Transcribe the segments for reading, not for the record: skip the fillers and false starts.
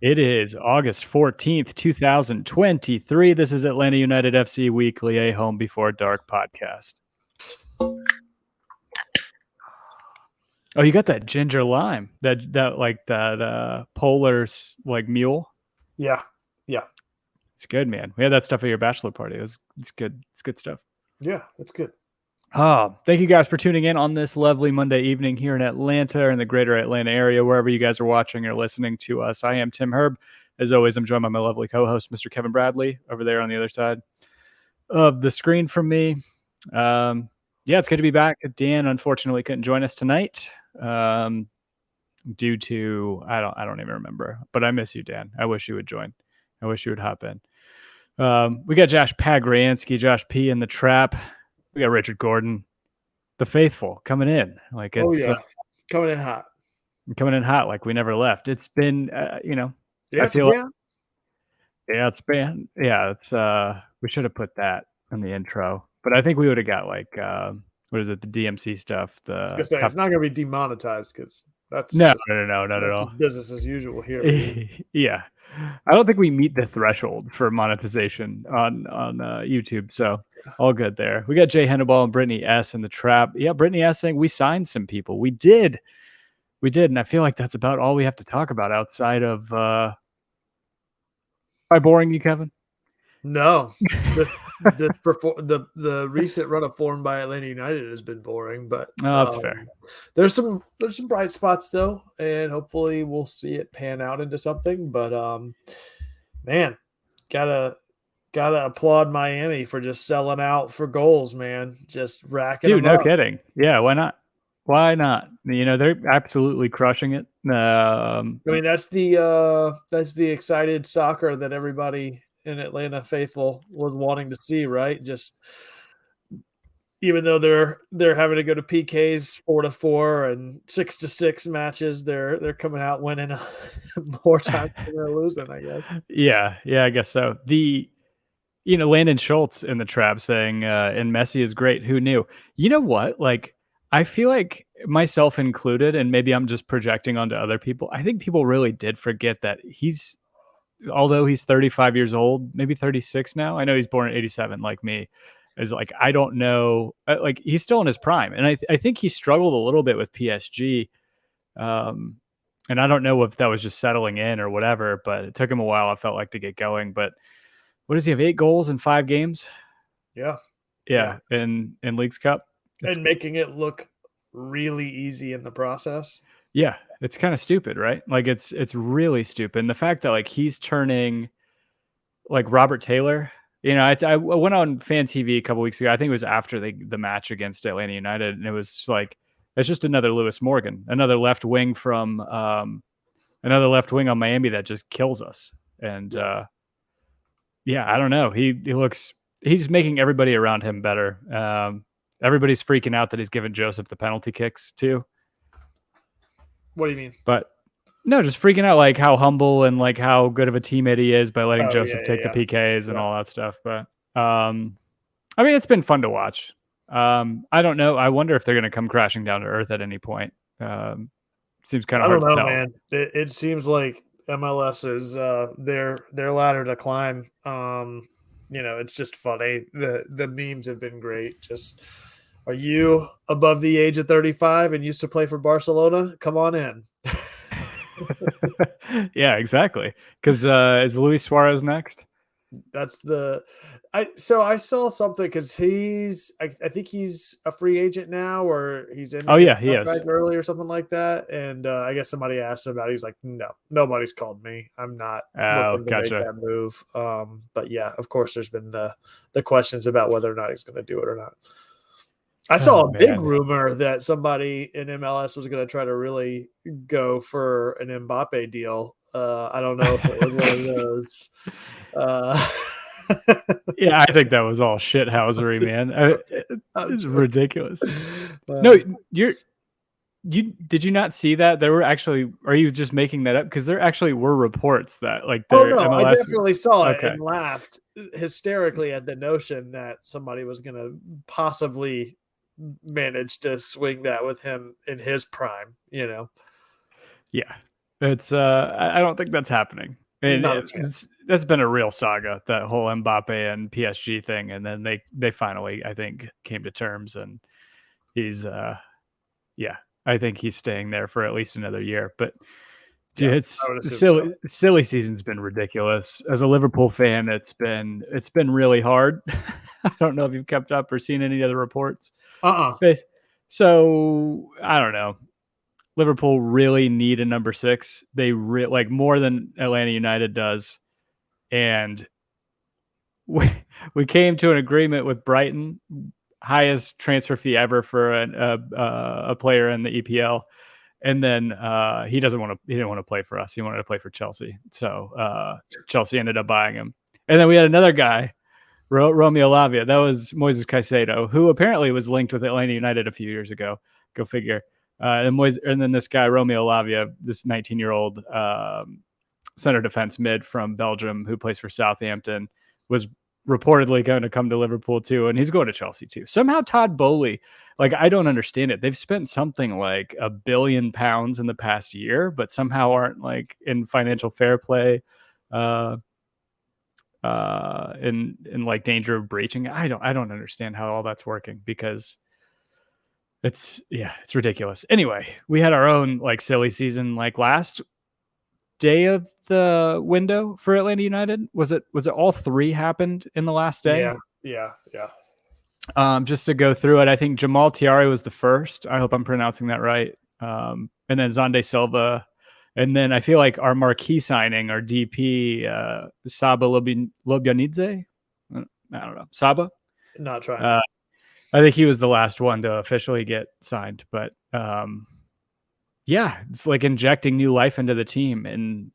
It is August 14th, 2023. This is Atlanta United FC Weekly, a Home Before Dark podcast. Oh, you got that ginger lime, that polar like mule. Yeah. It's good, man. We had that stuff at your bachelor party. It's good. It's good stuff. Yeah, it's good. Thank you guys for tuning in on this lovely Monday evening here in Atlanta or in the greater Atlanta area, wherever you guys are watching or listening to us. I am Tim Herb. As always, I'm joined by my lovely co-host, Mr. Kevin Bradley, over there on the other side of the screen from me. It's good to be back. Dan unfortunately couldn't join us tonight due to I don't even remember, but I miss you, Dan. I wish you would join. I wish you would hop in. We got Josh Pagransky, Josh P in the trap. We got Richard Gordon, the faithful, coming in. Like it's coming in hot. Coming in hot like we never left. It's been Yeah, I feel like it's been we should have put that in the intro. But I think we would have got like what is it, the DMC stuff? It's not going to be demonetized because that's not at all. Business as usual here. Yeah, I don't think we meet the threshold for monetization on YouTube, so all good there. We got Jay Henneball and Brittany S in the trap. Yeah, Brittany S saying we signed some people. We did, and I feel like that's about all we have to talk about outside of. Am I boring you, Kevin? No, the recent run of form by Atlanta United has been boring, but that's fair. There's some bright spots though, and hopefully we'll see it pan out into something. But man, gotta applaud Miami for just selling out for goals, man. Just racking. Dude, no kidding. Yeah, why not? Why not? You know, they're absolutely crushing it. I mean, that's the excited soccer that everybody in Atlanta faithful was wanting to see, right? Just even though they're having to go to PKs 4-4 and 6-6 matches, they're coming out winning more times than they're losing, I guess. Yeah, I guess so. Landon Schultz in the trap saying, and Messi is great. Who knew? You know what? Like, I feel like myself included, and maybe I'm just projecting onto other people. I think people really did forget that although he's 35 years old, maybe 36 now. I know he's born in 87 like me. Is like, I don't know. Like, he's still in his prime. And I think he struggled a little bit with PSG. And I don't know if that was just settling in or whatever, but it took him a while, I felt like, to get going. But what does he have? 8 goals in 5 games? Yeah. In Leagues Cup. And making it look really easy in the process. Yeah, it's kind of stupid, right? Like, it's really stupid. And the fact that like he's turning like Robert Taylor. You know, I went on Fan TV a couple weeks ago. I think it was after the match against Atlanta United, and it was just like, it's just another Lewis Morgan, another left wing on Miami that just kills us. And I don't know. He's making everybody around him better. Everybody's freaking out that he's given Joseph the penalty kicks too. What do you mean? But no, just freaking out, like how humble and like how good of a teammate he is by letting Joseph take the PKs and all that stuff. But I mean, it's been fun to watch. I don't know. I wonder if they're going to come crashing down to earth at any point. Seems kind of hard to tell. Man. It seems like MLS is their ladder to climb. It's just funny. The memes have been great. Just, are you above the age of 35 and used to play for Barcelona? Come on in. Yeah, exactly. Because is Luis Suarez next? That's I saw something because I think he's a free agent now, or he's in. He is early or something like that. And I guess somebody asked him about it. He's like, no, nobody's called me. I'm not looking to make that move. But yeah, of course, there's been the questions about whether or not he's going to do it or not. I saw a big rumor that somebody in MLS was going to try to really go for an Mbappe deal. I don't know if it was one of those. Yeah, I think that was all shithousery, man. It's ridiculous. No, did you not see that? There were actually, are you just making that up? Because there actually were reports that like MLS... I definitely saw it and laughed hysterically at the notion that somebody was going to possibly manage to swing that with him in his prime, Yeah. It's I don't think that's happening. And Not a chance. That's been a real saga, that whole Mbappe and PSG thing, and then they finally, I think, came to terms, and he's yeah, I think he's staying there for at least another year. But dude, Yeah, it's I would assume so. silly season's been ridiculous. As a Liverpool fan, it's been really hard. I don't know if you've kept up or seen any of the reports. But, so I don't know. Liverpool really need a number 6. They like more than Atlanta United does, and we came to an agreement with Brighton, highest transfer fee ever for a player in the EPL, and then he didn't want to play for us. He wanted to play for Chelsea, so Chelsea ended up buying him. And then we had another guy, Romeo Lavia. That was Moises Caicedo, who apparently was linked with Atlanta United a few years ago. Go figure. And then this guy, Romeo Lavia, this 19-year-old center defense mid from Belgium who plays for Southampton, was reportedly going to come to Liverpool too, and he's going to Chelsea too. Somehow Todd Bowley, like, I don't understand it. They've spent something like £1 billion in the past year, but somehow aren't like in financial fair play, in like danger of breaching. I don't understand how all that's working, because it's ridiculous. Anyway, we had our own like silly season, like last day of the window for Atlanta United. Was it all 3 happened in the last day? Yeah. Just to go through it, I think Jamal Tiari was the first. I hope I'm pronouncing that right. And then Xande Silva. And then I feel like our marquee signing, our DP, Saba Lobjanidze. I don't know. Saba? Not trying. I think he was the last one to officially get signed. But yeah, it's like injecting new life into the team. And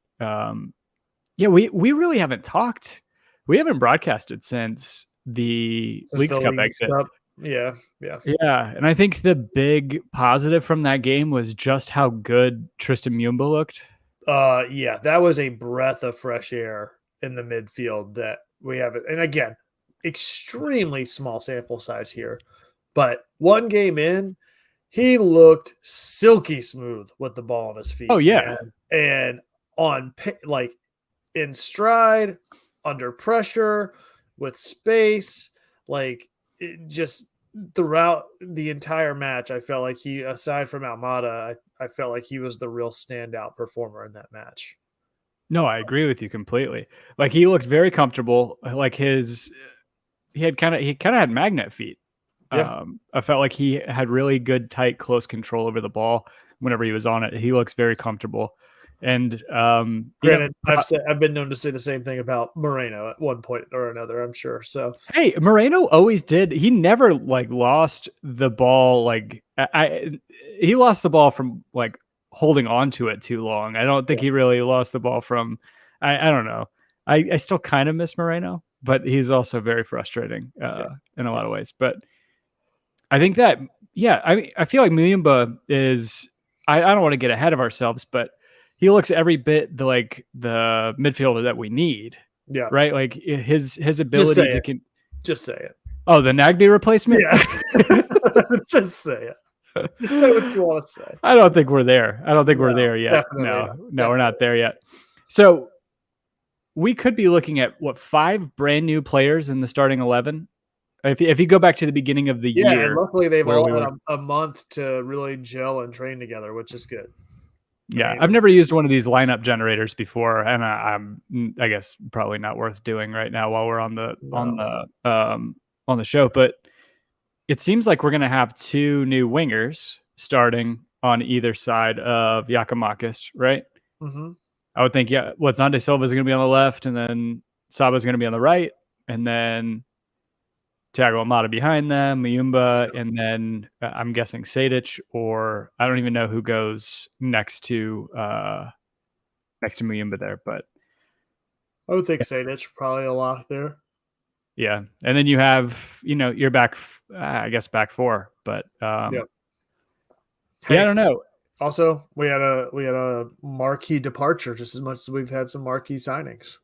we really haven't talked. We haven't broadcasted since the Leagues Cup exit. Yeah. And I think the big positive from that game was just how good Tristan Mumba looked. Yeah, that was a breath of fresh air in the midfield that we haven't. And again, extremely small sample size here, but one game in, he looked silky smooth with the ball on his feet. Oh yeah, and on like in stride, under pressure, with space, like just throughout the entire match, I felt like he, aside from Almada, I felt like he was the real standout performer in that match. No, I agree with you completely. Like, he looked very comfortable. Like he kind of had magnet feet. Yeah. I felt like he had really good, tight, close control over the ball whenever he was on it. He looks very comfortable. And granted, I've been known to say the same thing about Moreno at one point or another, I'm sure. So hey, Moreno always did. He never like lost the ball. Like he lost the ball from like holding on to it too long. I don't think he really lost the ball from. I don't know. I still kind of miss Moreno, but he's also very frustrating in a lot of ways. But I think that I feel like Muyumba is. I don't want to get ahead of ourselves, but he looks every bit the midfielder that we need. Yeah. Right. Like his ability to just say it. Oh, the Nagby replacement? Yeah. Just say it. Just say what you want to say. I don't think we're there. We're there yet. No, we're not there yet. So we could be looking at 5 brand new players in the starting 11. If you go back to the beginning of the year. And luckily they've all had a month to really gel and train together, which is good. Yeah, I've never used one of these lineup generators before, and I guess probably not worth doing right now while we're on the show. But it seems like we're going to have 2 new wingers starting on either side of Giakoumakis, right? Mm-hmm. I would think, Xande Silva is going to be on the left, and then Saba is going to be on the right, and then Thiago Almada behind them, Muyumba, and then I'm guessing Sejdic, or I don't even know who goes next to Muyumba there, but I would think Sejdic probably a lot there. Yeah, and then you have your back, I guess back 4, but Hey, I don't know. Also, we had a marquee departure just as much as we've had some marquee signings.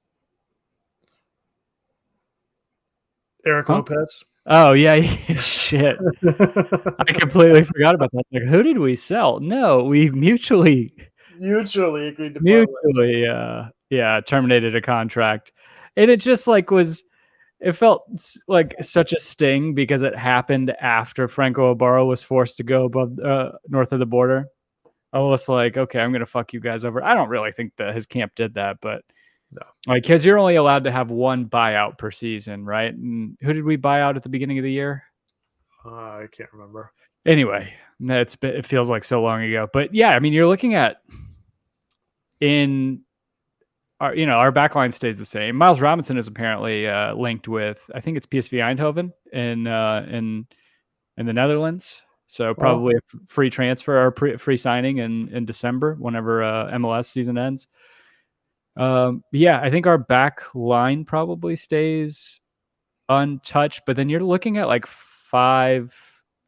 Eric Lopez. Oh yeah, shit. I completely forgot about that. Like, who did we sell? No, we mutually Mutually agreed to part mutually, terminated a contract. And it just like it felt like such a sting because it happened after Franco Ibarra was forced to go above north of the border. I was like, okay, I'm gonna fuck you guys over. I don't really think that his camp did that, but no. like, because you're only allowed to have one buyout per season, right? And who did we buy out at the beginning of the year? I can't remember. Anyway, it feels like so long ago, but yeah, I mean, you're looking at in our backline stays the same. Miles Robinson is apparently linked with, I think it's PSV Eindhoven in the Netherlands. So probably a free transfer or free signing in December whenever MLS season ends. Yeah, I think our back line probably stays untouched, but then you're looking at like 5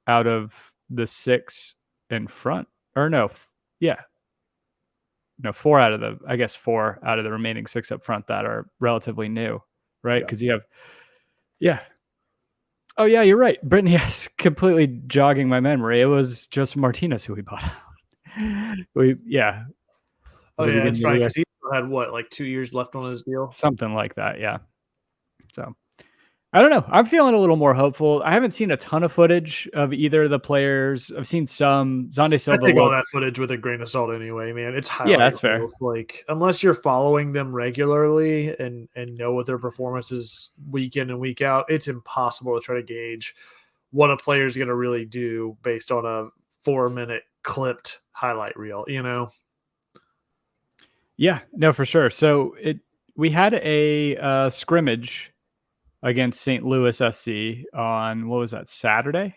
out of the 6 in front. Or no, yeah. No, 4 out of the remaining 6 up front that are relatively new, right? Because you have, yeah. Oh yeah, you're right. Brittany, yes, completely jogging my memory. It was Joseph Martinez who we bought out. Oh yeah, that's right. Because he had what, like 2 years left on his deal, something like that. Yeah. So I don't know. I'm feeling a little more hopeful. I haven't seen a ton of footage of either of the players. I've seen some. Xande Silva. I take all that footage with a grain of salt anyway, man. It's highlight that's fair. Like, unless you're following them regularly and know what their performance is week in and week out, it's impossible to try to gauge what a player is going to really do based on a 4-minute clipped highlight reel, Yeah, no, for sure. So we had a scrimmage against St. Louis SC on, what was that, Saturday?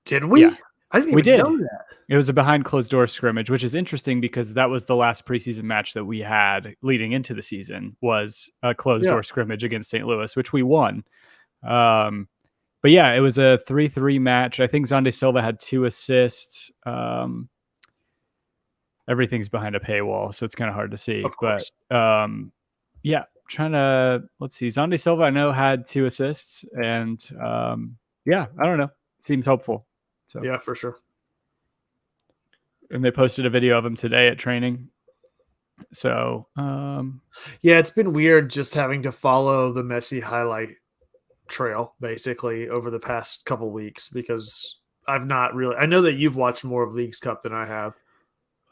Did we? Yeah. I didn't even know that. It was a behind closed door scrimmage, which is interesting because that was the last preseason match that we had leading into the season, was a closed door scrimmage against St. Louis, which we won. But yeah, it was a 3-3 match. I think Xande Silva had 2 assists. Everything's behind a paywall, so it's kind of hard to see. But yeah, let's see. Xande Silva, I know, had 2 assists, and yeah, I don't know. Seems hopeful. So yeah, for sure. And they posted a video of him today at training. So yeah, it's been weird just having to follow the Messi highlight trail basically over the past couple weeks, because I've not really. I know that you've watched more of Leagues Cup than I have.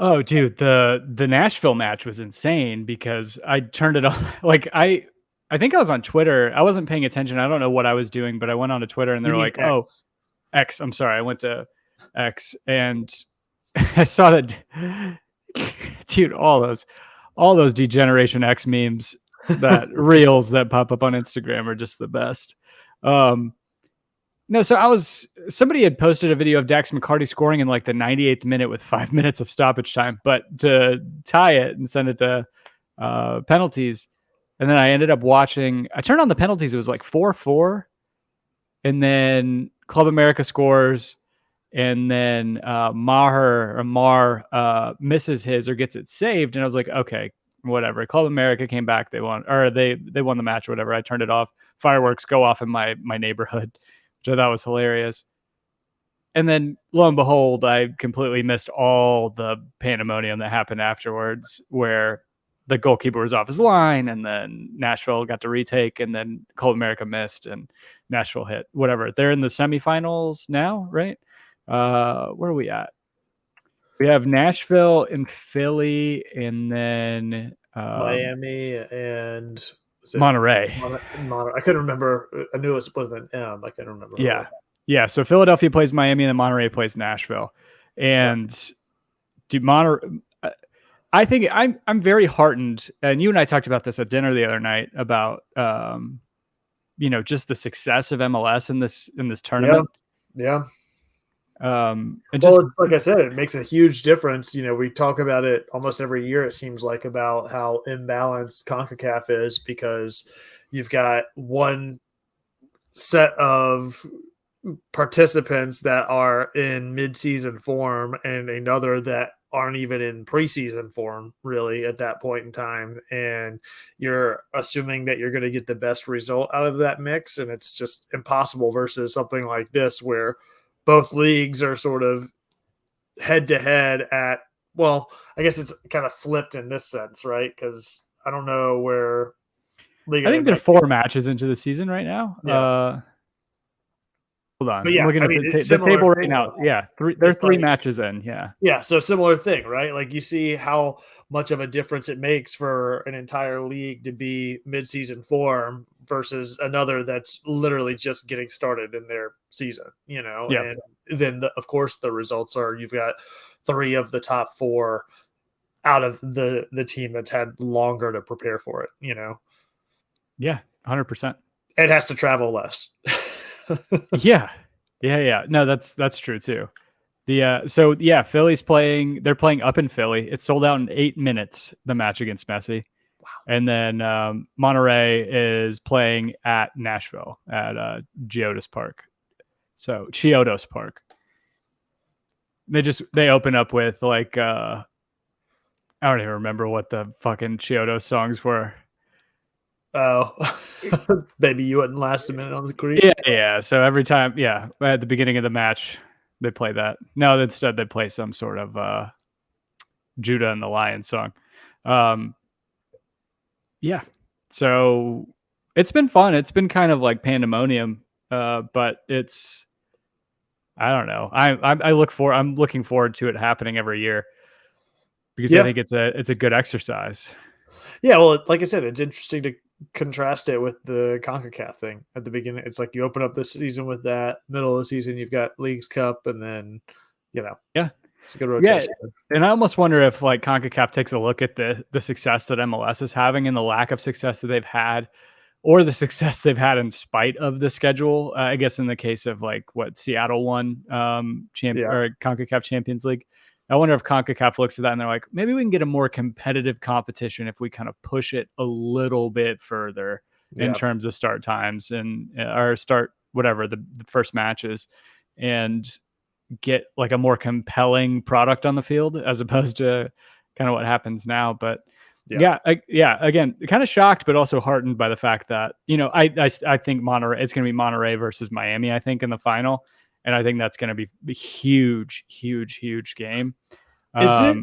Oh, dude, the Nashville match was insane because I turned it on. Like I think I was on Twitter. I wasn't paying attention. I don't know what I was doing, but I went onto Twitter and they're like, X. "Oh, X." I'm sorry. I went to X and I saw that. Dude, all those Degeneration X memes, that reels that pop up on Instagram are just the best. No, so somebody had posted a video of Dax McCarty scoring in like the 98th minute with 5 minutes of stoppage time, but to tie it and send it to penalties. And then I ended up watching, I turned on the penalties. It was like 4-4. And then Club America scores. And then Mar misses his or gets it saved. And I was like, okay, whatever. Club America came back. They won the match or whatever. I turned it off. Fireworks go off in my neighborhood, which I thought was hilarious. And then lo and behold, I completely missed all the pandemonium that happened afterwards, where the goalkeeper was off his line and then Nashville got to retake and then Club America missed and Nashville hit. Whatever. They're in the semifinals now, right? Where are we at? We have Nashville and Philly and then Miami and Monterey. I couldn't remember. I knew it was with an M. I couldn't remember. Yeah. Yeah. So Philadelphia plays Miami and then Monterey plays Nashville. And dude, I think I'm very heartened. And you and I talked about this at dinner the other night about just the success of MLS in this tournament. Yeah. And it's like I said, it makes a huge difference. We talk about it almost every year, it seems like, about how imbalanced CONCACAF is, because you've got one set of participants that are in mid-season form and another that aren't even in preseason form really at that point in time, and you're assuming that you're going to get the best result out of that mix, and it's just impossible versus something like this where both leagues are sort of head to head at well, I guess it's kind of flipped in this sense, right? Because I don't know where I think they're 4 matches into the season right now. Yeah. Hold on. But I'm yeah, looking I at mean, it's the similar table right thing now. though. Yeah, they're It's 3 like matches in. Yeah. yeah, so similar thing, right? Like you see how much of a difference it makes for an entire league to be mid-season form versus another that's literally just getting started in their season, Yeah. and then of course the results are you've got 3 of the top 4 out of the team that's had longer to prepare for it. Yeah, 100%. It has to travel less. Yeah. Yeah. No, that's true too. So yeah, Philly's playing. They're playing up in Philly. It's sold out in 8 minutes. The match against Messi, and then Monterey is playing at Nashville at Chiodos Park. So Chiodos Park. They open up with like I don't even remember what the fucking Chiodos songs were. Oh, maybe you wouldn't last a minute on the creek. Yeah. So every time, at the beginning of the match, they play that. No, instead they play some sort of Judah and the Lion song. Um, yeah. So it's been fun. It's been kind of like pandemonium, but it's I don't know. I'm looking forward to it happening every year because I Yeah. think it's a good exercise. Yeah, well, like I said, it's interesting to contrast it with the CONCACAF thing at the beginning. It's like you open up this season with that, middle of the season you've got Leagues Cup, and then Yeah. it's a good Yeah. rotation. And I almost wonder if like CONCACAF takes a look at the success that MLS is having and the lack of success that they've had, or the success they've had in spite of the schedule. I guess in the case of like what Seattle won Yeah, or CONCACAF Champions League. I wonder if CONCACAF looks at that and they're like, maybe we can get a more competitive competition if we kind of push it a little bit further in yeah, terms of start times and or start whatever the first matches, and get like a more compelling product on the field as opposed to kind of what happens now. But yeah. again, kind of shocked, but also heartened by the fact that I think Monterey. It's going to be Monterey versus Miami. I think in the final, and I think that's going to be a huge, huge, huge game. Is it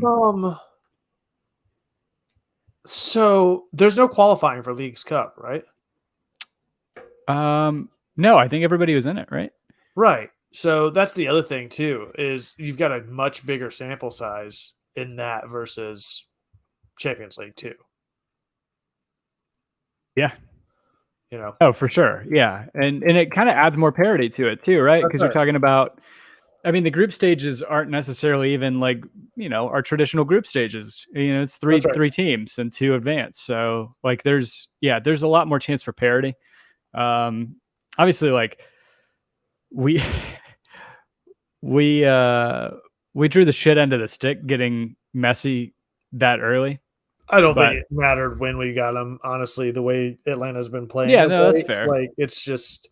so there's no qualifying for Leagues Cup, right? No, I think everybody was in it, right? Right. So that's the other thing too, is you've got a much bigger sample size in that versus Champions League too. Yeah. Oh, for sure. Yeah. And it kind of adds more parity to it too, right? Because you're talking about, I mean, the group stages aren't necessarily even like, our traditional group stages. It's three teams and 2 advance. So like there's a lot more chance for parity. Obviously like we we drew the shit end of the stick getting Messi that early. I don't think it mattered when we got him, honestly, the way Atlanta's been playing. Yeah, no, that's fair. Like, it's just,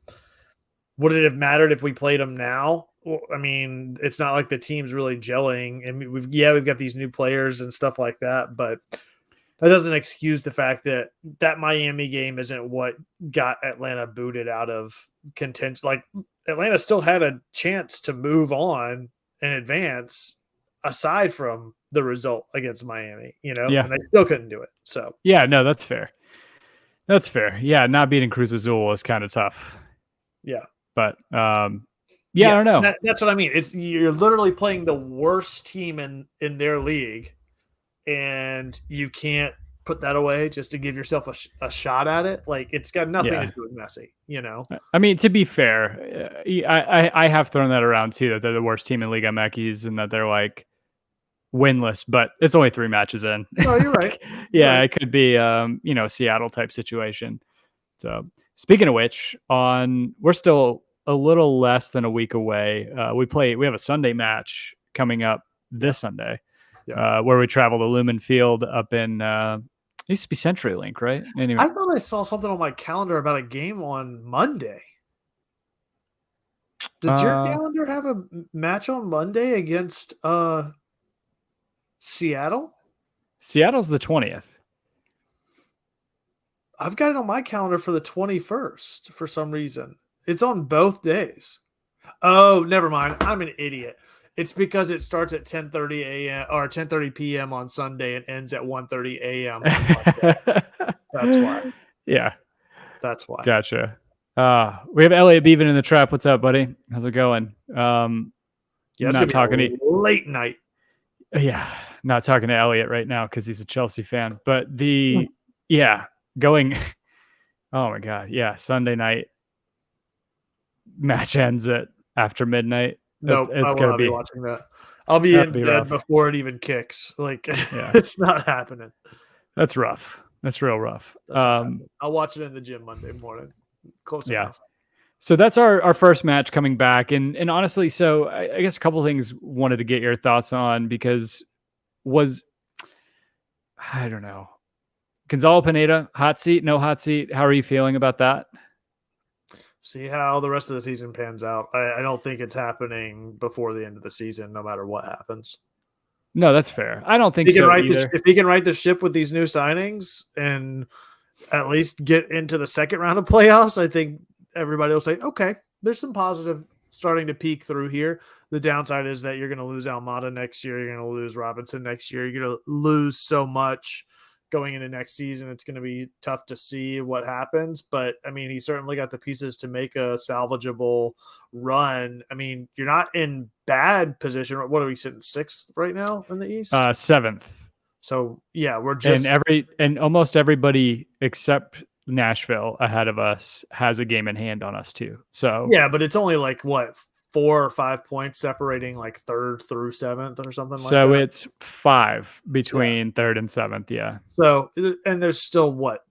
would it have mattered if we played him now? Well, I mean, it's not like the team's really gelling, and we've got these new players and stuff like that, but that doesn't excuse the fact that that Miami game isn't what got Atlanta booted out of contention. Like, Atlanta still had a chance to move on and advance aside from the result against Miami, and they still couldn't do it. So yeah, no, that's fair. That's fair. Yeah, not beating Cruz Azul is kind of tough. Yeah, but I don't know. That's what I mean. It's you're literally playing the worst team in their league, and you can't put that away just to give yourself a shot at it. Like, it's got nothing to do with Messi. I mean, to be fair, I have thrown that around too, that they're the worst team in Liga MX and that they're like winless, but it's only 3 matches in. No, you're right. It could be Seattle type situation. So speaking of which, we're still a little less than a week away. We have a Sunday match coming up this Sunday, where we travel to Lumen Field up in it used to be CenturyLink, right? Anyway. I thought I saw something on my calendar about a game on Monday. Does your calendar have a match on Monday against Seattle? Seattle's the 20th. I've got it on my calendar for the 21st for some reason. It's on both days. Oh, never mind. I'm an idiot. It's because it starts at 10:30 a.m. or 10:30 p.m. on Sunday and ends at 1:30 a.m. on Monday. That's why. Yeah. That's why. Gotcha. We have Elliot Beaven in the trap. What's up, buddy? How's it going? Yeah, it's not gonna talking be a late night. Yeah, not talking to Elliot right now because he's a Chelsea fan. But going. Oh my god, yeah, Sunday night match ends at after midnight. Nope, I It's will gonna not be be watching that. I'll be that'll in be bed rough. before it even kicks. Like, Yeah, it's not happening. that's rough. That's real rough. I'll watch it in the gym Monday morning. Close enough. So that's our first match coming back, and honestly, so I guess a couple of things wanted to get your thoughts on because I don't know, Gonzalo Pineda, hot seat, no hot seat. How are you feeling about that? See how the rest of the season pans out. I don't think it's happening before the end of the season, no matter what happens. No, that's fair. I don't think so either. If he can right the ship with these new signings and at least get into the second round of playoffs, I think everybody will say, okay, there's some positive starting to peek through here. The downside is that you're going to lose Almada next year. You're going to lose Robinson next year. You're going to lose so much going into next season. It's going to be tough to see what happens. But, I mean, he certainly got the pieces to make a salvageable run. I mean, you're not in bad position. What are we sitting, 6th right now in the East? 7th. So, yeah, we're just – and almost everybody except Nashville ahead of us has a game in hand on us too. So yeah, but it's only like what, 4 or 5 points separating like 3rd through 7th or something like that. So it's 5 between 3rd and 7th. Yeah. So, and there's still what,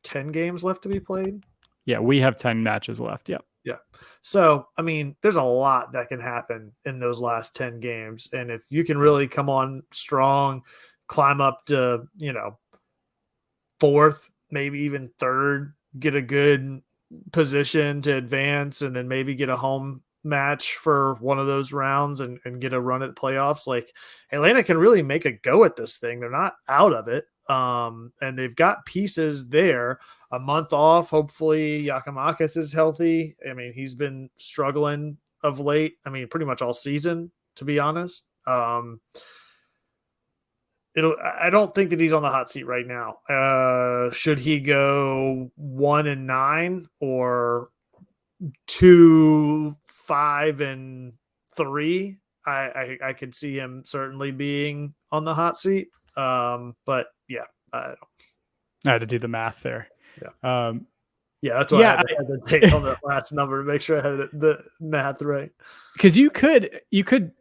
10 games left to be played? Yeah, we have 10 matches left. Yep. Yeah. So, I mean, there's a lot that can happen in those last 10 games. And if you can really come on strong, climb up to, 4th, maybe even 3rd, get a good position to advance, and then maybe get a home match for one of those rounds and get a run at the playoffs. Like, Atlanta can really make a go at this thing. They're not out of it. And they've got pieces there. A month off. Hopefully Giakoumakis is healthy. I mean, he's been struggling of late. I mean, pretty much all season, to be honest. I don't think that he's on the hot seat right now. Should he go 1-9 or 2-5-3? I could see him certainly being on the hot seat. But yeah, I had to do the math there. Yeah. That's why I had to take on the last number to make sure I had the math right. Because you could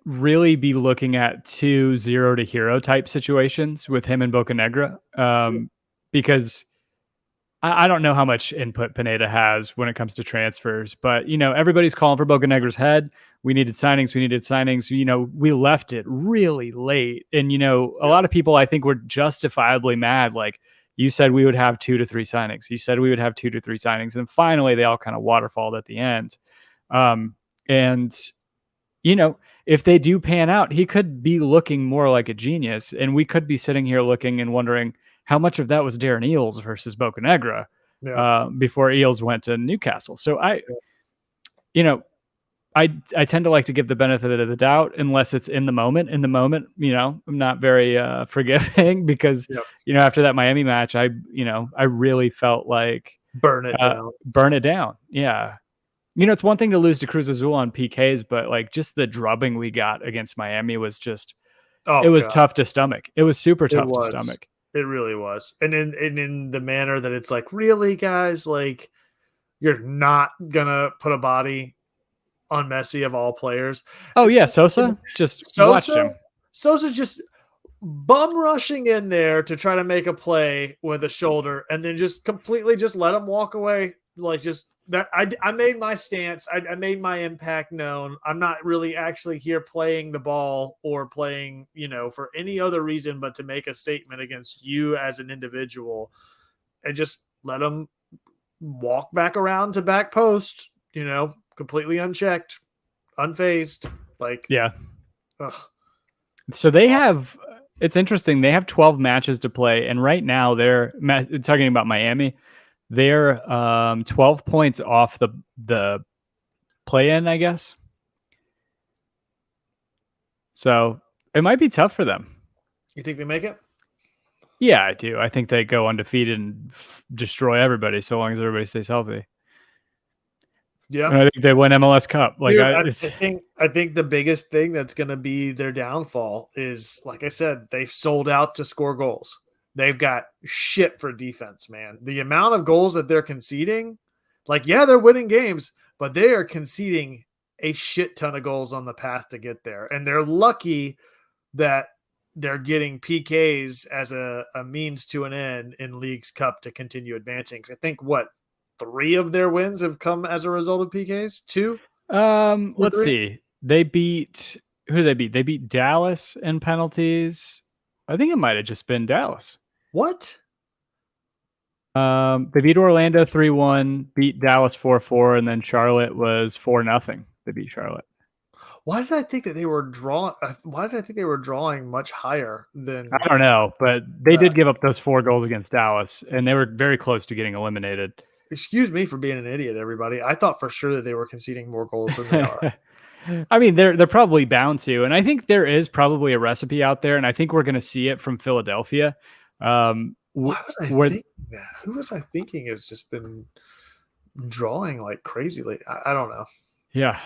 really be looking at 2 0 to hero type situations with him and Bocanegra. Because I don't know how much input Pineda has when it comes to transfers, but everybody's calling for Bocanegra's head. We needed signings. We left it really late, and a lot of people I think were justifiably mad. Like, you said we would have 2 to 3 signings. You said we would have 2 to 3 signings, and finally they all kind of waterfalled at the end. And if they do pan out, he could be looking more like a genius, and we could be sitting here looking and wondering how much of that was Darren Eales versus Bocanegra before Eales went to Newcastle. So I tend to like to give the benefit of the doubt unless it's in the moment. In the moment, I'm not very forgiving because after that Miami match, I really felt like burn it down. Yeah. It's one thing to lose to Cruz Azul on PKs, but like just the drubbing we got against Miami was just it was tough to stomach. It was super tough to stomach. It really was. And in the manner that it's like, really, guys, like, you're not gonna put a body on Messi of all players. Oh yeah, Sosa watched him. Sosa just bum rushing in there to try to make a play with a shoulder, and then just completely just let him walk away. Like, just that I made my stance. I made my impact known. I'm not really actually here playing the ball or playing, for any other reason but to make a statement against you as an individual, and just let him walk back around to back post, completely unchecked, unfazed. Like, yeah. Ugh. So they have, it's interesting. They have 12 matches to play. And right now they're talking about Miami. They're 12 points off the play-in, I guess. So it might be tough for them. You think they make it? Yeah, I do. I think they go undefeated and destroy everybody so long as everybody stays healthy. Yeah, and I think they win MLS Cup. Like, dude, I think the biggest thing that's going to be their downfall is, like I said, they've sold out to score goals. They've got shit for defense, man. The amount of goals that they're conceding, like, yeah, they're winning games, but they are conceding a shit ton of goals on the path to get there. And they're lucky that they're getting PKs as a means to an end in League's Cup to continue advancing. I think, what, 3 of their wins have come as a result of PKs? 2? Let's see. They beat who did they beat? They beat Dallas in penalties. I think it might have just been Dallas. What? They beat Orlando 3-1, beat Dallas 4-4, and then Charlotte was 4-0. They beat Charlotte. Why did I think that they were drawing? Why did I think they were drawing much higher than? I don't know, but they did give up those 4 goals against Dallas, and they were very close to getting eliminated. Excuse me for being an idiot, everybody. I thought for sure that they were conceding more goals than they are. I mean, they're probably bound to, and I think there is probably a recipe out there, and I think we're going to see it from Philadelphia. Why was I thinking that? Who was I thinking has just been drawing like crazy lately? I don't know. Yeah,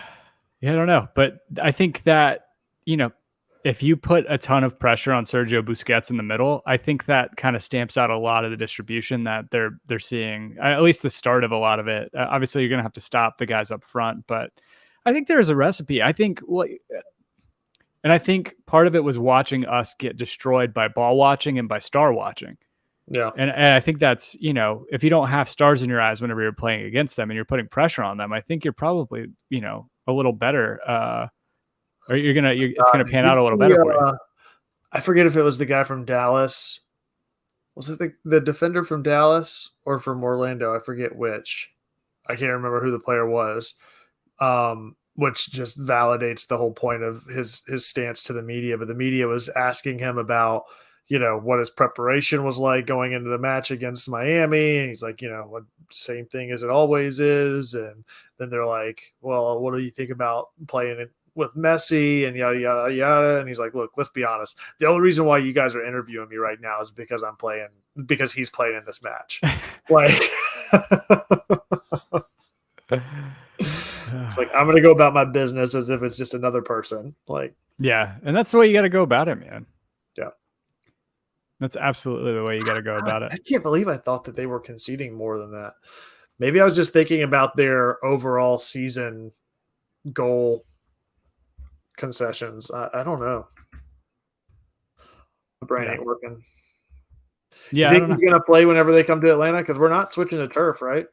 I don't know, but I think that, if you put a ton of pressure on Sergio Busquets in the middle, I think that kind of stamps out a lot of the distribution that they're seeing, at least the start of a lot of it. Obviously, you're going to have to stop the guys up front, but I think there is a recipe. I think and I think part of it was watching us get destroyed by ball watching and by star watching. Yeah. And I think that's, if you don't have stars in your eyes whenever you're playing against them and you're putting pressure on them, I think you're probably, a little better. Or it's going to pan out a little better for you. I forget if it was the guy from Dallas. Was it the defender from Dallas or from Orlando? I forget which. I can't remember who the player was. Which just validates the whole point of his stance to the media. But the media was asking him about, what his preparation was like going into the match against Miami. And he's like, what, same thing as it always is. And then they're like, well, what do you think about playing it with Messi and yada, yada, yada. And he's like, look, let's be honest. The only reason why you guys are interviewing me right now is because he's playing in this match. Like, it's like, I'm going to go about my business as if it's just another person. Like, yeah. And that's the way you got to go about it, man. Yeah. That's absolutely the way you got to go about it. I can't believe I thought that they were conceding more than that. Maybe I was just thinking about their overall season goal concessions. I don't know. My brain ain't working. Yeah, you think he's going to play whenever they come to Atlanta? Because we're not switching to turf, right?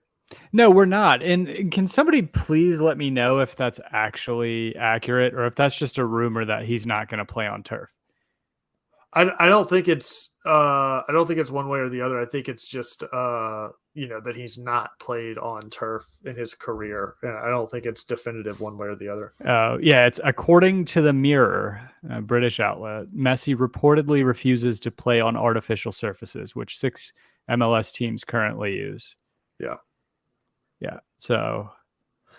No, we're not. And can somebody please let me know if that's actually accurate or if that's just a rumor that he's not going to play on turf? I don't think it's one way or the other. I think it's just that he's not played on turf in his career. I don't think it's definitive one way or the other. Yeah, it's according to the Mirror, a British outlet. Messi reportedly refuses to play on artificial surfaces, which 6 MLS teams currently use. Yeah. So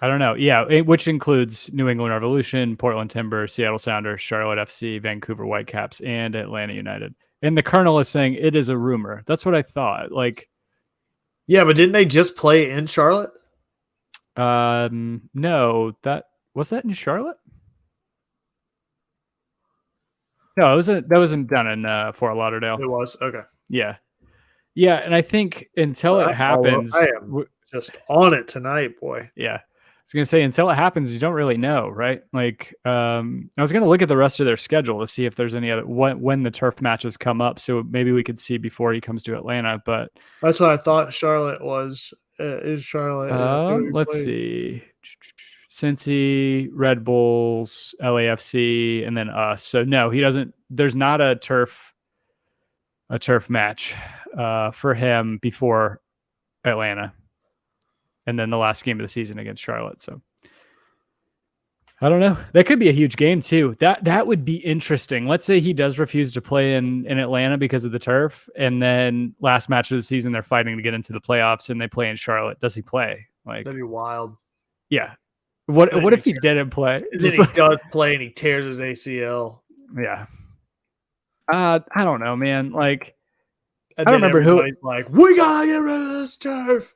I don't know. Yeah, which includes New England Revolution, Portland Timbers, Seattle Sounders, Charlotte FC, Vancouver Whitecaps, and Atlanta United. And the Colonel is saying it is a rumor. That's what I thought. Like, yeah, but didn't they just play in Charlotte? No, that in Charlotte. No, that wasn't done in Fort Lauderdale. It was okay. Yeah, and I think until it happens, I am just on it tonight, boy. Yeah. I was going to say, until it happens, you don't really know, right? Like, I was going to look at the rest of their schedule to see if there's any other when the turf matches come up. So maybe we could see before he comes to Atlanta. But that's what I thought Charlotte was. Is Charlotte? Let's see. Cincy, Red Bulls, LAFC, and then us. So no, he doesn't. There's not a turf match for him before Atlanta. And then the last game of the season against Charlotte. So I don't know. That could be a huge game too. That would be interesting. Let's say he does refuse to play in Atlanta because of the turf. And then last match of the season, they're fighting to get into the playoffs and they play in Charlotte. Does he play? Like, that'd be wild. Yeah. What if he didn't play? Then he does play and he tears his ACL. Yeah. I don't know, man. Like, And I don't then remember who. everybody's like, "We gotta get rid of this turf."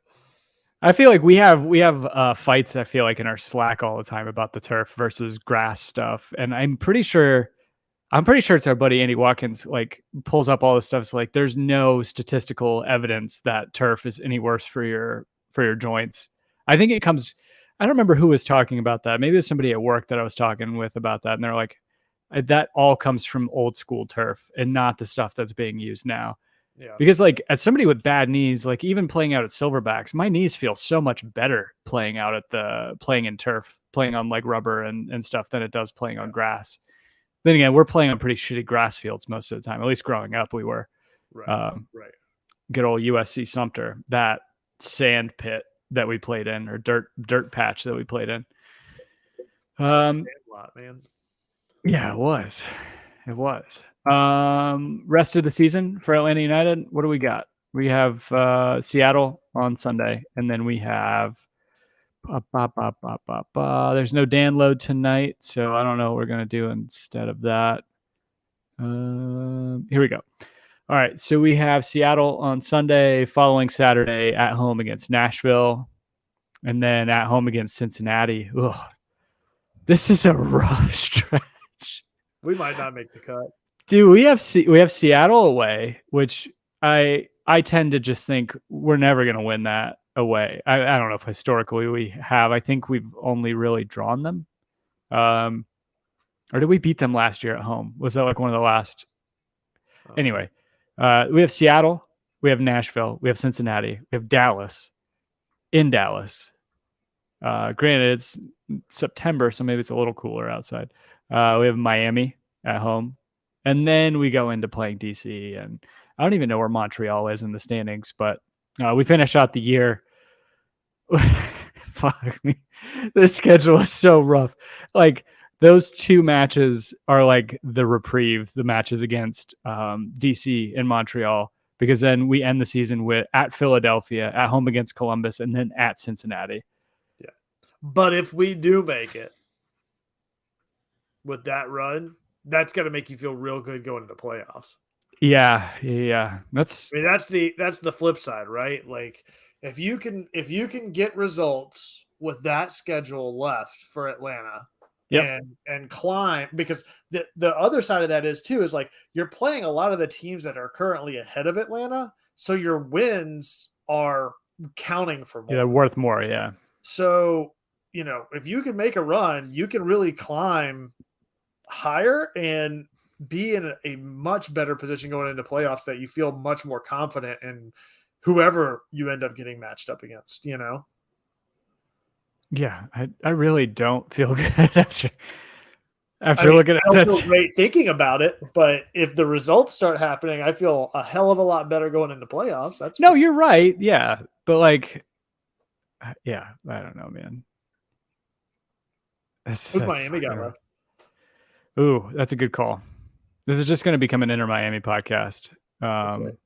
I feel like we have fights. I feel like in our Slack all the time about the turf versus grass stuff, and I'm pretty sure it's our buddy Andy Watkins. Like, pulls up all this stuff. It's like there's no statistical evidence that turf is any worse for your joints. I think it comes. I don't remember who was talking about that. Maybe it was somebody at work that I was talking with about that, and they're like, that all comes from old school turf and not the stuff that's being used now. Yeah. Because like as somebody with bad knees, like even playing out at Silverbacks, my knees feel so much better playing in turf, playing on like rubber and stuff than it does playing on grass. Then again, we're playing on pretty shitty grass fields most of the time. At least growing up, we were. Right. Right. Good old USC Sumter, that sand pit that we played in, or dirt patch that we played in. Sandlot, man. Yeah, it was. It was. Rest of the season for Atlanta United, what do we got? We have Seattle on Sunday, and then we have there's no Dan load tonight, so I don't know what we're gonna do instead of that. Here we go. All right, so we have Seattle on Sunday, following Saturday at home against Nashville, and then at home against Cincinnati. Ugh. This is a rough stretch. We might not make the cut. Dude, we have Seattle away, which I tend to just think we're never going to win that away. I don't know if historically we have. I think we've only really drawn them. Or did we beat them last year at home? Was that like one of the last? Anyway, we have Seattle, we have Nashville, we have Cincinnati, we have Dallas, in Dallas. Granted, it's September, so maybe it's a little cooler outside. We have Miami at home. And then we go into playing DC, and I don't even know where Montreal is in the standings, but we finish out the year. Fuck me. This schedule is so rough. Like, those two matches are like the reprieve, the matches against DC and Montreal, because then we end the season with at Philadelphia, at home against Columbus, and then at Cincinnati. Yeah. But if we do make it with that run, that's going to make you feel real good going into playoffs. Yeah. That's the flip side, right? Like, if you can get results with that schedule left for Atlanta, and climb, because the other side of that is like you're playing a lot of the teams that are currently ahead of Atlanta, so your wins are counting for more. Yeah, they're worth more. Yeah. So, if you can make a run, you can really climb higher and be in a much better position going into playoffs, that you feel much more confident in whoever you end up getting matched up against, Yeah, I really don't feel good after looking at that. I don't feel great thinking about it, but if the results start happening, I feel a hell of a lot better going into playoffs. You're right. Yeah, but like, yeah, I don't know, man. Who's Miami got left? Ooh, that's a good call. This is just going to become an Inter Miami podcast, and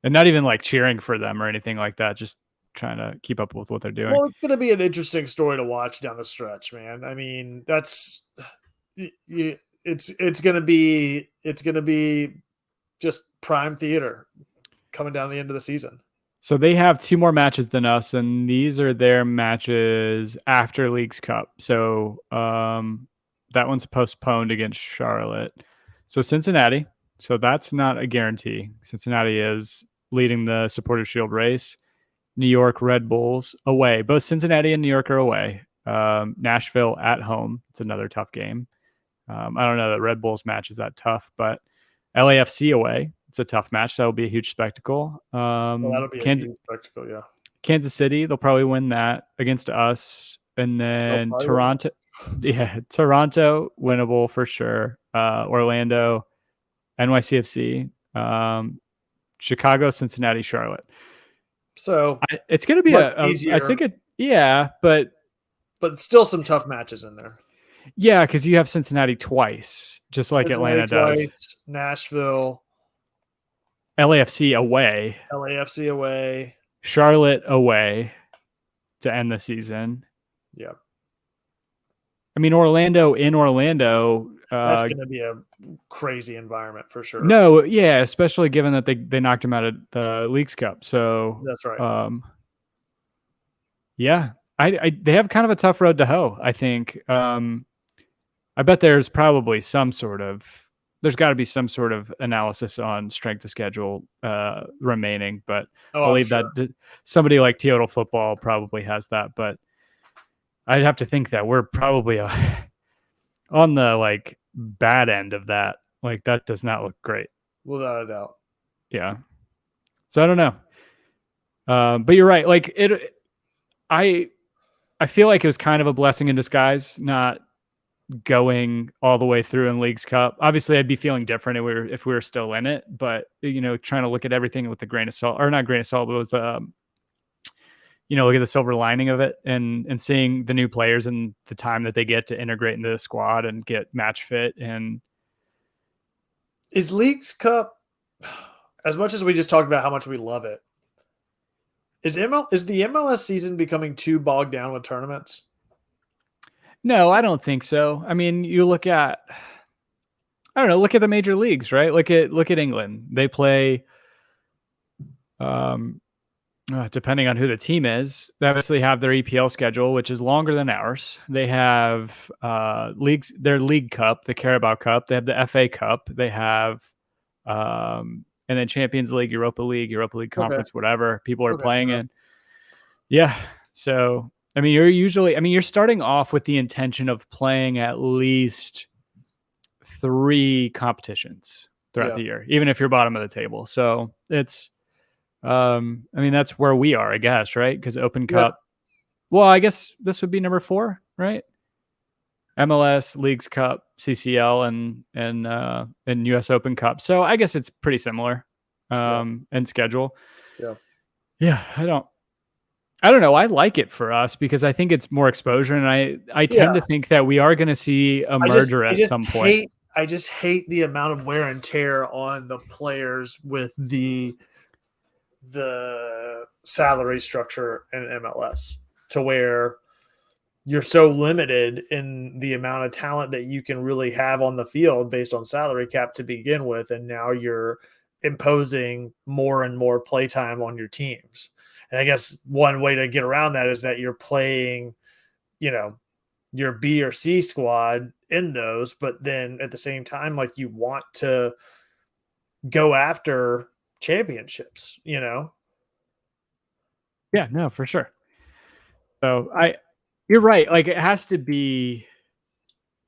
not even like cheering for them or anything like that. Just trying to keep up with what they're doing. Well, it's going to be an interesting story to watch down the stretch, man. I mean, it's going to be just prime theater coming down the end of the season. So they have 2 more matches than us, and these are their matches after Leagues Cup. So that one's postponed against Charlotte. So Cincinnati. So that's not a guarantee. Cincinnati is leading the Supporters Shield race. New York Red Bulls away. Both Cincinnati and New York are away. Nashville at home. It's another tough game. I don't know that Red Bulls match is that tough, but LAFC away. It's a tough match. That'll be a huge spectacle. That'll be a huge spectacle, yeah. Kansas City, they'll probably win that against us. And then Toronto. Yeah, Toronto, winnable for sure. Orlando, NYCFC, Chicago, Cincinnati, Charlotte. So it's going to be easier. I think but still some tough matches in there. Yeah, because you have Cincinnati twice, just like Atlanta does. Nashville, LAFC away, Charlotte away to end the season. Yeah. I mean, Orlando in Orlando. That's going to be a crazy environment for sure. No, yeah, especially given that they knocked him out of the Leagues Cup. So that's right. Yeah, they have kind of a tough road to hoe, I think. I bet there's probably there's got to be some sort of analysis on strength of schedule remaining, but I'll leave that. Somebody like Total Football probably has that, but I'd have to think that we're probably on the like bad end of that. Like that does not look great. Without a doubt. Yeah. So I don't know. But you're right. Like I feel like it was kind of a blessing in disguise, not going all the way through in Leagues Cup. Obviously, I'd be feeling different if we were still in it, but trying to look at everything with a grain of salt, or not grain of salt, but with look at the silver lining of it, and seeing the new players and the time that they get to integrate into the squad and get match fit. And is Leagues Cup, as much as we just talked about how much we love it, is the MLS season becoming too bogged down with tournaments? No, I don't think so. I mean, you look at, I don't know, look at the major leagues, right? Look at England. They play, depending on who the team is, they obviously have their EPL schedule, which is longer than ours. They have their League Cup, the Carabao Cup. They have the FA Cup. They have, and then Champions League, Europa League Conference, whatever people are playing in. Yeah. So, I mean, you're starting off with the intention of playing at least 3 competitions throughout the year, even if you're bottom of the table. So it's, I mean, that's where we are, I guess, right? Because Open Cup, well, I guess this would be number 4, right? MLS, Leagues Cup, CCL, and US Open Cup. So I guess it's pretty similar in schedule. Yeah, I don't know. I like it for us because I think it's more exposure, and I tend to think that we are going to see a merger at some point. I just hate the amount of wear and tear on the players with the salary structure in MLS, to where you're so limited in the amount of talent that you can really have on the field based on salary cap to begin with, and now you're imposing more and more playtime on your teams. And I guess one way to get around that is that you're playing, your B or C squad in those, but then at the same time, like, you want to go after championships, Yeah, no, for sure. So you're right. Like it has to be,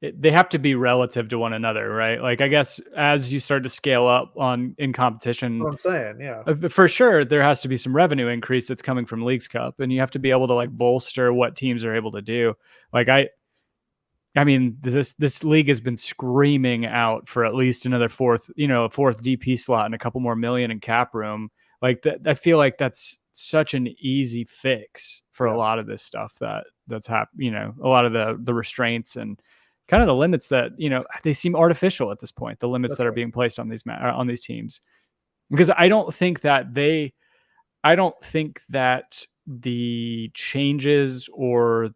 they have to be relative to one another, right? Like I guess as you start to scale up in competition, that's what I'm saying, yeah, for sure there has to be some revenue increase that's coming from Leagues Cup, and you have to be able to like bolster what teams are able to do. Like I mean, this league has been screaming out for at least another fourth DP slot and a couple more million in cap room. Like that, I feel like that's such an easy fix for a lot of this stuff that's happened. A lot of the restraints and kind of the limits that they seem artificial at this point. The limits that are being placed on these teams, because I don't think that the changes or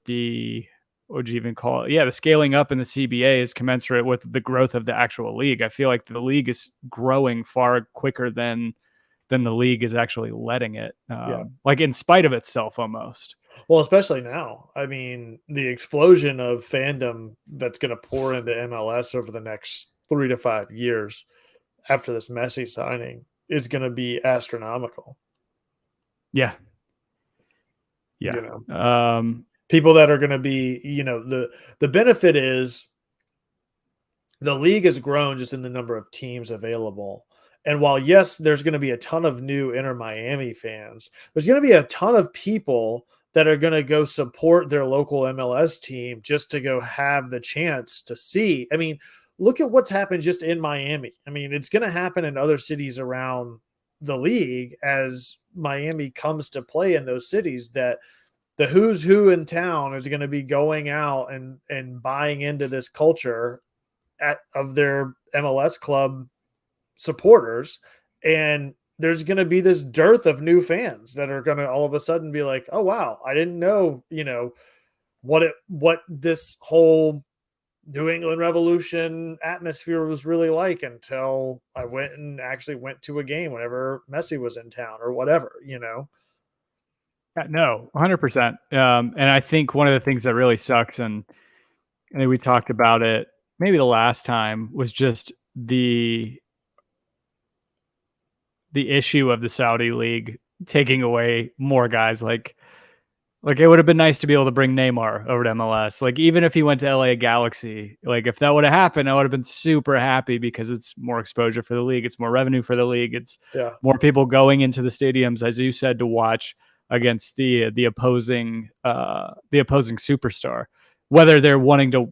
what would you even call it? Yeah, the scaling up in the CBA is commensurate with the growth of the actual league. I feel like the league is growing far quicker than the league is actually letting it, like in spite of itself almost. Well, especially now. I mean, the explosion of fandom that's going to pour into MLS over the next 3 to 5 years after this Messi signing is going to be astronomical. Yeah. People that are going to be, the benefit is the league has grown just in the number of teams available. And while, yes, there's going to be a ton of new Inter Miami fans, there's going to be a ton of people that are going to go support their local MLS team just to go have the chance to see. I mean, look at what's happened just in Miami. I mean, it's going to happen in other cities around the league as Miami comes to play in those cities, that the who's who in town is going to be going out and buying into this culture of their MLS club supporters. And there's going to be this dearth of new fans that are going to all of a sudden be like, oh, wow, I didn't know, what this whole New England Revolution atmosphere was really like until I went and actually went to a game whenever Messi was in town or whatever, you know? No, 100%. And I think one of the things that really sucks, and I think we talked about it maybe the last time, was just the issue of the Saudi league taking away more guys. Like it would have been nice to be able to bring Neymar over to MLS. Like even if he went to LA Galaxy, like if that would have happened, I would have been super happy because it's more exposure for the league, it's more revenue for the league, it's more people going into the stadiums, as you said, to watch against the opposing superstar, whether they're wanting to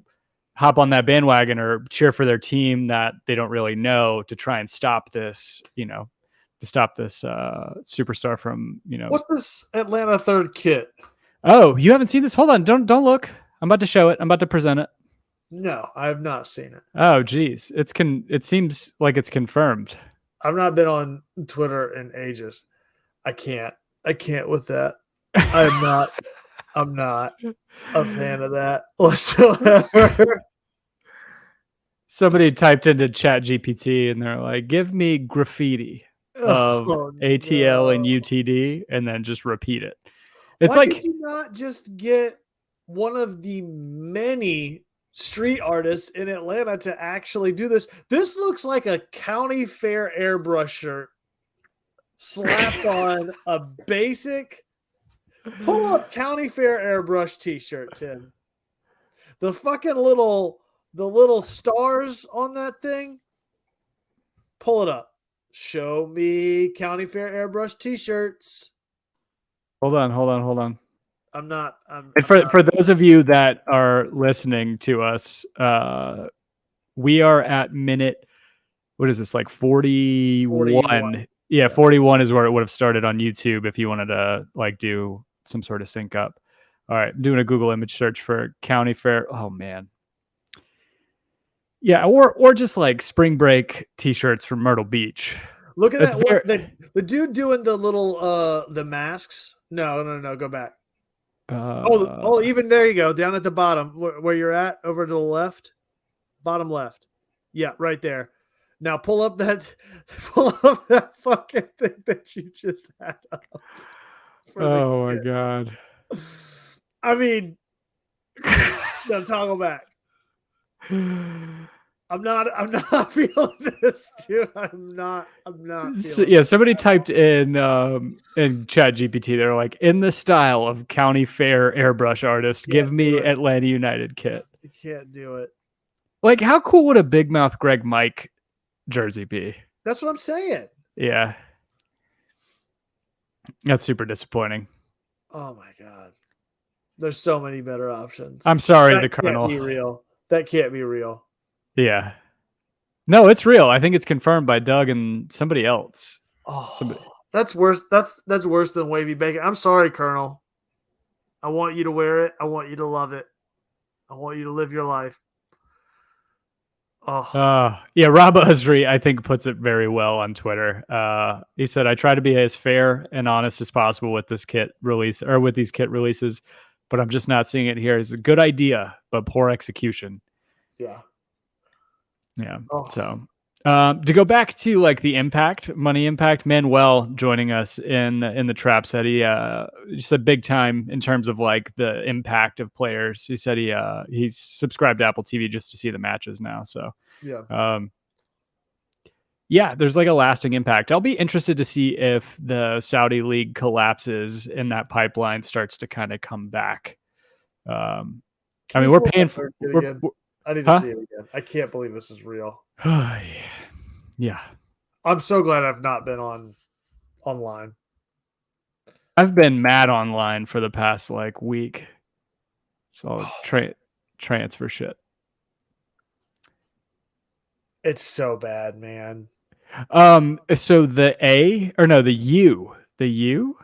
hop on that bandwagon or cheer for their team that they don't really know, to try and stop this, to stop this superstar from, What's this Atlanta third kit? Oh, you haven't seen this? Hold on, don't look. I'm about to show it. I'm about to present it. No, I have not seen it. Oh, geez, it seems like it's confirmed. I've not been on Twitter in ages. I can't with that. I'm not a fan of that whatsoever. Somebody typed into Chat GPT and they're like, "Give me graffiti of ATL and UTD," and then just repeat it. It's Why like, could you not just get one of the many street artists in Atlanta to actually do this? This looks like a county fair airbrush shirt slapped on a basic. Pull up county fair airbrush t-shirt, Tim. The fucking little stars on that thing. Pull it up. Show me county fair airbrush t-shirts. Hold on. For those of you that are listening to us, we are at minute, what is this, like 41? Yeah, 41 is where it would have started on YouTube if you wanted to like do some sort of sync up. All right, I'm doing a Google image search for county fair. Oh man. Yeah, or just like spring break t-shirts from Myrtle Beach. Look at that. The dude doing the little the masks. No, go back. Even there you go, down at the bottom where you're at, over to the left, bottom left. Yeah, right there. Now pull up that fucking thing that you just had up. Oh my god. I mean, no, toggle back. I'm not feeling this, dude. I'm not feeling yeah, somebody typed in Chat GPT, they're like, in the style of county fair airbrush artist, give me Atlanta United kit. You can't do it. Like, how cool would a Big Mouth Greg Mike jersey be? That's what I'm saying. Yeah. That's super disappointing. Oh my god. There's so many better options. I'm sorry, the Colonel. That can't be real. Yeah. No, it's real. I think it's confirmed by Doug and somebody else. That's worse. That's worse than wavy bacon. I'm sorry, Colonel. I want you to wear it. I want you to love it. I want you to live your life. Yeah, Rob Usry, I think, puts it very well on Twitter. He said, "I try to be as fair and honest as possible with this kit release, or with these kit releases, but I'm just not seeing it here. It's a good idea, but poor execution." Yeah. So to go back to like the money impact, Manuel joining us in the Trap said he said big time in terms of like the impact of players. He said he's subscribed to Apple TV just to see the matches now. So yeah, there's like a lasting impact. I'll be interested to see if the Saudi league collapses and that pipeline starts to kind of come back. I mean, we're paying for. I need to see it again. I can't believe this is real. Yeah. I'm so glad I've not been online. I've been mad online for the past like week. So transfer shit. It's so bad, man. So the U?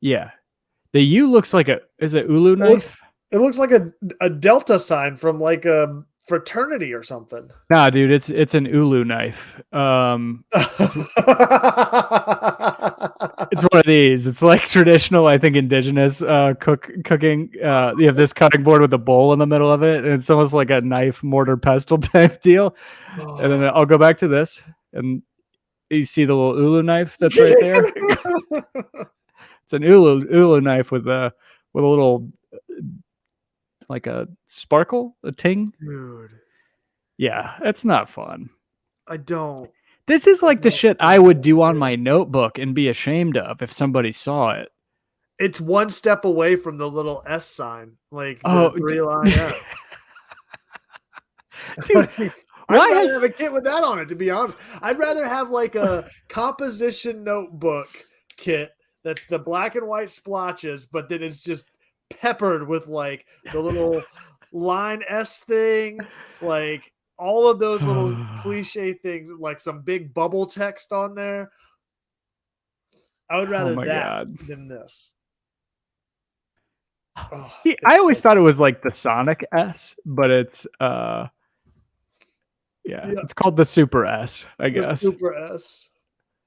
Yeah. The U looks like is it Ulu knife? It looks like a delta sign from like a fraternity or something. Nah, dude, it's an ulu knife. It's one of these. It's like traditional, I think, indigenous cooking. You have this cutting board with a bowl in the middle of it, and it's almost like a knife, mortar, pestle type deal. And then I'll go back to this, and you see the little ulu knife that's right there. It's an ulu knife with a little like a sparkle, a ting. Dude, Yeah, it's not fun. I don't. This is like the shit I would do on my notebook and be ashamed of if somebody saw it. It's one step away from the little S sign, like Oh, the 3-line S. Dude, I'd rather have a kit with that on it, to be honest. I'd rather have like a composition notebook kit that's the black and white splotches, but then it's just peppered with like the little line S thing, like all of those little cliche things, like some big bubble text on there. I would rather that than this. Oh, I always thought it was like the Sonic S, but it's it's called the Super S, I guess. The Super S.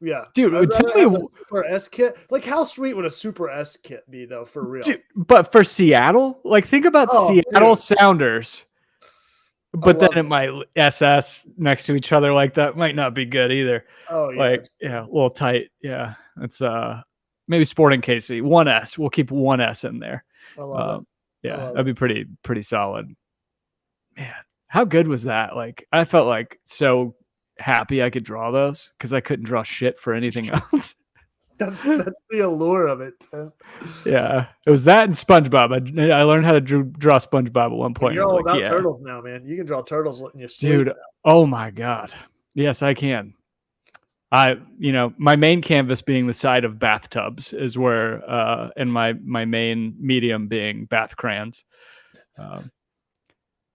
Yeah. Dude, tell me a Super S kit. Like, how sweet would a Super S kit be, though, for real? Dude, but for Seattle? Like, think about Seattle Sounders. But then it might SS next to each other like that might not be good either. Oh, yeah. Like, yeah, a little tight. Yeah. It's maybe Sporting Casey. 1S. We'll keep 1S in there. I love it. Yeah, that'd be pretty solid. Man, how good was that? Like, I felt like so happy I could draw those because I couldn't draw shit for anything else. That's the allure of it, Tim. Yeah, it was that and SpongeBob. I learned how to draw SpongeBob at one point. You're all about turtles now, man. You can draw turtles in your sleep. Dude, oh my god, yes, I can. My main canvas being the side of bathtubs is where, and my main medium being bath crayons.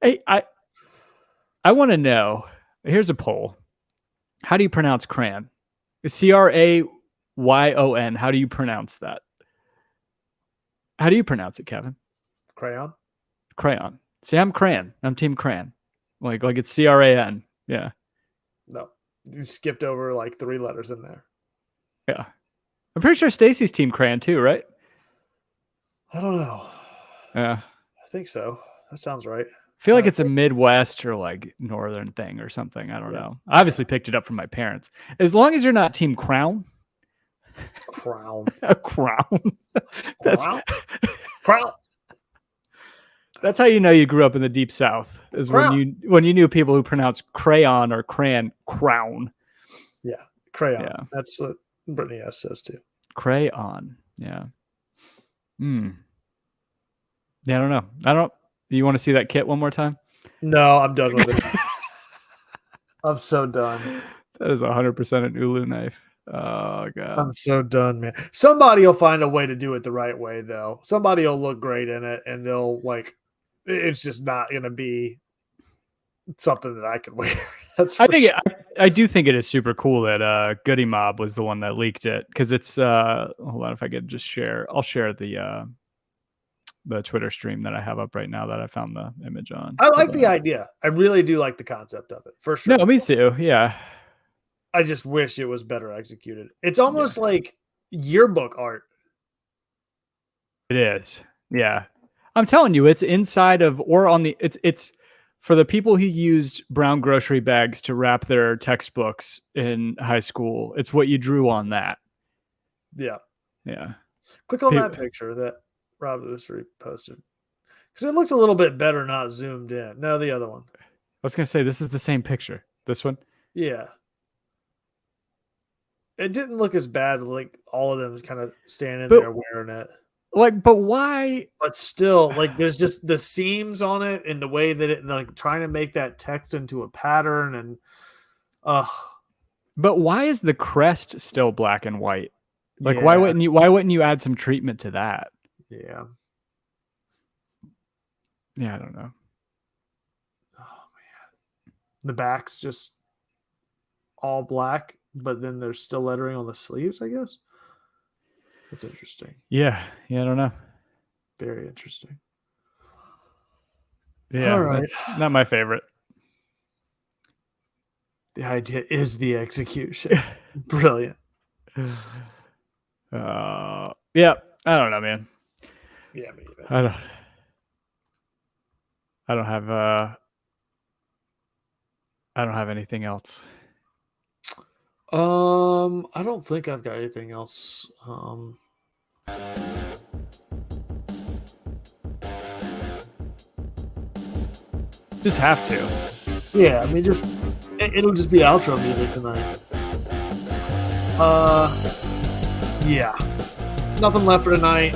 Hey, I want to know. Here's a poll. How do you pronounce crayon? Crayon. How do you pronounce that? How do you pronounce it, Kevin? Crayon. Crayon. See, I'm crayon. I'm team crayon. Like it's CRAN. Yeah. No, you skipped over like 3 letters in there. Yeah. I'm pretty sure Stacy's team crayon too, right? I don't know. Yeah. I think so. That sounds right. I feel like it's a Midwest or like Northern thing or something. I don't know. I obviously picked it up from my parents. As long as you're not team crown. Crown. A crown. That's crown. That's how you know you grew up in the deep South. Is crown. when you knew people who pronounce crayon or crayon crown. Yeah, crayon. Yeah. That's what Brittany S says too. Crayon. Yeah. Yeah, I don't know. You want to see that kit one more time? No, I'm done with it. I'm so done. That is 100% an ulu knife. Oh god, I'm so done, man. Somebody will find a way to do it the right way, though. Somebody will look great in it, and they'll like. It's just not going to be something that I can wear. I do think it is super cool that Goody Mob was the one that leaked it because it's. Hold on, if I could just share, I'll share the Twitter stream that I have up right now that I found the image on. I like the idea. I really do like the concept of it, for sure. No, me too. Yeah. I just wish it was better executed. It's almost like yearbook art. It is. Yeah. I'm telling you, it's inside of or on the it's for the people who used brown grocery bags to wrap their textbooks in high school. It's what you drew on that. Yeah. Yeah. Click on that picture that Rob Oosery posted. Because it looks a little bit better not zoomed in. No, the other one. I was going to say, this is the same picture. This one? Yeah. It didn't look as bad, like all of them kind of standing there wearing it. Like, but why? But still, like, there's just the seams on it and the way that it, like, trying to make that text into a pattern and, But why is the crest still black and white? Like, why wouldn't you add some treatment to that? Yeah. Yeah, I don't know. Oh man, the back's just all black, but then there's still lettering on the sleeves, I guess. That's interesting. Yeah, I don't know. Very interesting. Yeah, all right. That's not my favorite. The idea is the execution. Brilliant. Yeah, I don't know, man. Yeah, me either. I don't have anything else. I don't think I've got anything else. Just have to. Yeah, I mean, it'll just be outro music tonight. Yeah, nothing left for tonight.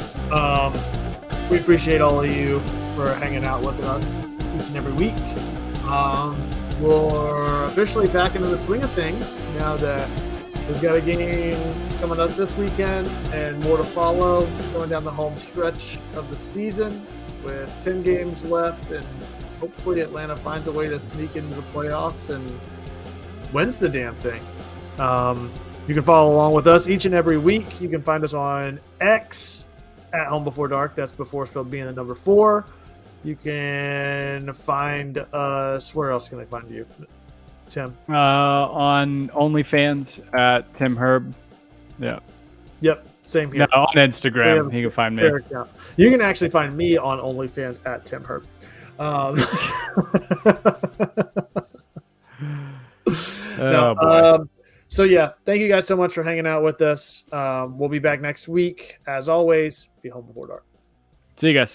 We appreciate all of you for hanging out with us each and every week. We're officially back into the swing of things now that we've got a game coming up this weekend and more to follow, going down the home stretch of the season with 10 games left, and hopefully Atlanta finds a way to sneak into the playoffs and wins the damn thing. You can follow along with us each and every week. You can find us on X at Home Before Dark. That's before spelled being the number 4. You can find us. Where else can they find you, Tim? On OnlyFans at Tim Herb. Yeah. Yep. Same here. No, on Instagram, you can find me. You can actually find me on OnlyFans at Tim Herb. So yeah, thank you guys so much for hanging out with us. We'll be back next week. As always, be home before dark. See you guys.